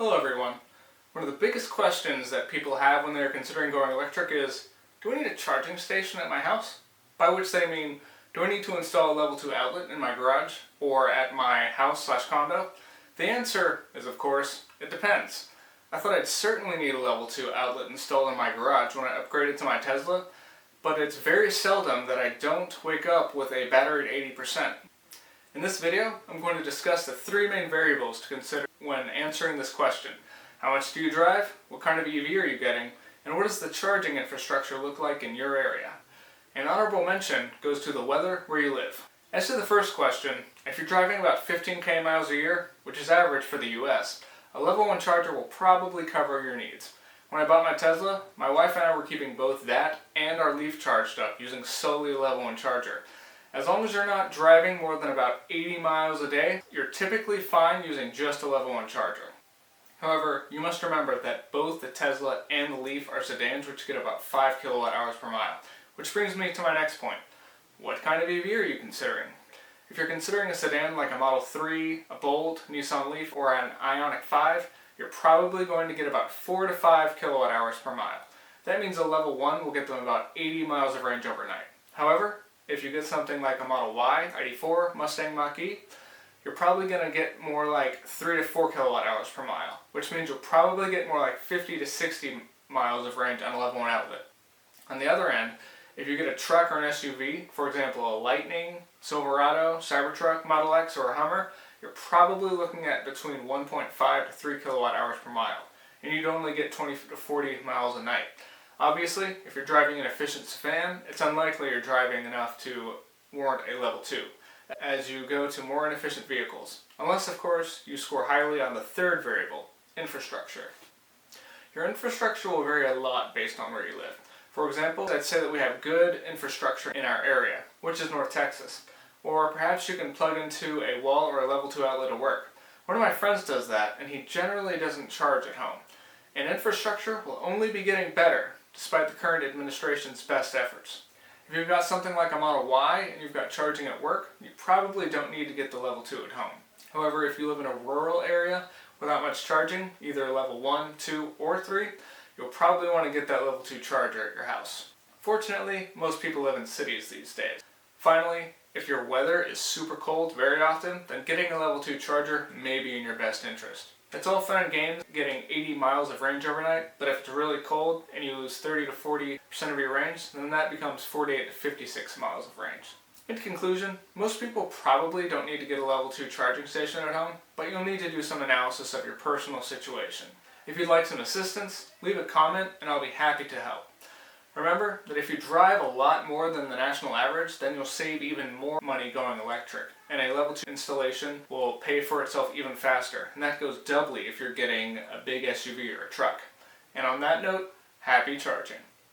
Hello everyone. One of the biggest questions that people have when they're considering going electric is, do I need a charging station at my house? By which they mean, do I need to install a level 2 outlet in my garage or at my house/condo? The answer is, of course, it depends. I thought I'd certainly need a level 2 outlet installed in my garage when I upgraded to my Tesla, but it's very seldom that I don't wake up with a battery at 80%. In this video, I'm going to discuss the three main variables to consider when answering this question. How much do you drive? What kind of EV are you getting? And what does the charging infrastructure look like in your area? An honorable mention goes to the weather where you live. As to the first question, if you're driving about 15k miles a year, which is average for the US, a level 1 charger will probably cover your needs. When I bought my Tesla, my wife and I were keeping both that and our Leaf charged up using solely a level 1 charger. As long as you're not driving more than about 80 miles a day, you're typically fine using just a level 1 charger. However, you must remember that both the Tesla and the Leaf are sedans which get about 5 kilowatt hours per mile. Which brings me to my next point. What kind of EV are you considering? If you're considering a sedan like a Model 3, a Bolt, Nissan Leaf, or an Ioniq 5, you're probably going to get about 4 to 5 kilowatt hours per mile. That means a level 1 will get them about 80 miles of range overnight. However, if you get something like a Model Y, ID4, Mustang Mach-E, you're probably going to get more like 3 to 4 kilowatt hours per mile, which means you'll probably get more like 50 to 60 miles of range on a level 1 outlet. On the other end, if you get a truck or an SUV, for example a Lightning, Silverado, Cybertruck, Model X, or a Hummer, you're probably looking at between 1.5 to 3 kilowatt hours per mile, and you'd only get 20 to 40 miles a night. Obviously, if you're driving an efficient sedan, it's unlikely you're driving enough to warrant a level 2, as you go to more inefficient vehicles. Unless, of course, you score highly on the third variable, infrastructure. Your infrastructure will vary a lot based on where you live. For example, I'd say that we have good infrastructure in our area, which is North Texas. Or perhaps you can plug into a wall or a level 2 outlet at work. One of my friends does that, and he generally doesn't charge at home. And infrastructure will only be getting better, despite the current administration's best efforts. If you've got something like a Model Y and you've got charging at work, you probably don't need to get the level 2 at home. However, if you live in a rural area without much charging, either level 1, 2, or 3, you'll probably want to get that level 2 charger at your house. Fortunately, most people live in cities these days. Finally, if your weather is super cold very often, then getting a level 2 charger may be in your best interest. It's all fun and games getting 80 miles of range overnight, but if it's really cold and you lose 30 to 40% of your range, then that becomes 48 to 56 miles of range. In conclusion, most people probably don't need to get a level 2 charging station at home, but you'll need to do some analysis of your personal situation. If you'd like some assistance, leave a comment and I'll be happy to help. Remember that if you drive a lot more than the national average, then you'll save even more money going electric. And a level 2 installation will pay for itself even faster. And that goes doubly if you're getting a big SUV or a truck. And on that note, happy charging.